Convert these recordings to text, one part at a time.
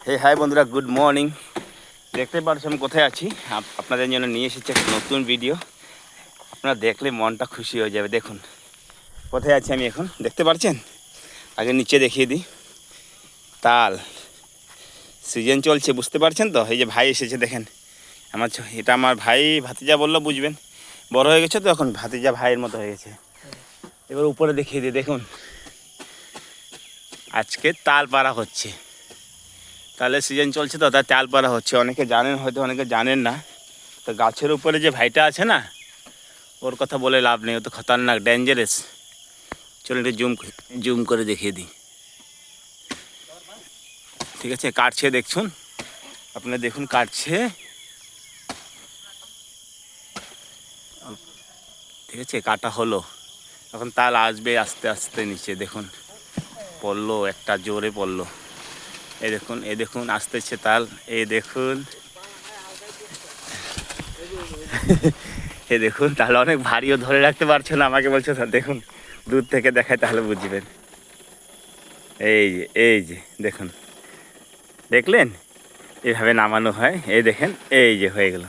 High বন্ধুরা, good morning. দেখতে পাচ্ছি আমি কোথায় আছি। আপনাদের জন্য নিয়ে এসেছি একটা নতুন ভিডিও। আপনারা দেখলে মনটা খুশি হয়ে যাবে। দেখুন কোথায় আছি আমি এখন, দেখতে পাচ্ছেন? আগে নিচে দেখিয়ে দিই। তাল সিজন চলছে, বুঝতে পারছেন তো? এই যে ভাই এসেছে দেখেন, এটা আমার ভাই, ভাতিজা বললো বুঝবেন। বড় হয়ে গেছে তো এখন, ভাতিজা ভাইয়ের মতো হয়ে গেছে। এবার উপরে দেখিয়ে দিই, দেখুন আজকে তাল পাড়া হচ্ছে। তালের সিজন চলছে তো, তাই তাল পাড়া হচ্ছে। অনেকে জানেন হয়তো, অনেকে জানেন না। তো গাছের উপরে যে ভাইটা আছে না, ওর কথা বলে লাভ নেই, ও তো খতরনাক, ডেঞ্জারাস। চলুন একটু জুম করে দেখিয়ে দিই। ঠিক আছে, কাটছে দেখছুন, আপনারা দেখুন কাটছে। ঠিক আছে, কাটা হলো, এখন তাল আসবে আস্তে আস্তে নিচে। দেখুন পড়লো, একটা জোরে পড়লো। এই দেখুন, এই দেখুন আসতেছে তাল, এই দেখুন এই দেখুন তাহলে অনেক ভারীও, ধরে রাখতে পারছো না, আমাকে বলছো না। দেখুন দূর থেকে দেখায় তাহলে বুঝবেন। এই যে দেখুন, দেখলেন? এইভাবে নামানো হয়, এই দেখেন, এই যে হয়ে গেল।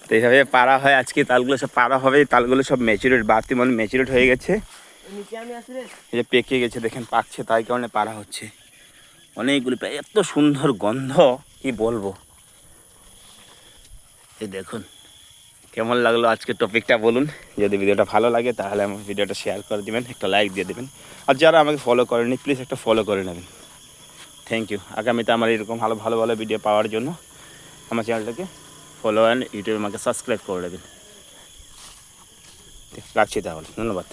তো এইভাবে পাড়া হয় আজকে। তালগুলো সব পাড়া হবে, তালগুলো সব ম্যাচুরেট, বাড়তি মানে ম্যাচুরেট হয়ে গেছে। এই যে পেকে গেছে, দেখেন পাকছে, তাই কারণে পাড়া হচ্ছে। অনেকগুলি, এত সুন্দর গন্ধ কি বলবো। এই দেখুন, কেমন লাগলো আজকে টপিকটা বলুন। যদি ভিডিওটা ভালো লাগে তাহলে আমার ভিডিওটা শেয়ার করে দেবেন, একটা লাইক দিয়ে দেবেন। আর যারা আমাকে ফলো করেনি প্লিজ একটা ফলো করে নেবেন। Thank you. আগামীতে আমার এরকম ভালো ভালো ভালো ভিডিও পাওয়ার জন্য আমার চ্যানেলটাকে ফলো অ্যান্ড ইউটিউবে আমাকে সাবস্ক্রাইব করে নেবেন। রাখছি তাহলে, ধন্যবাদ।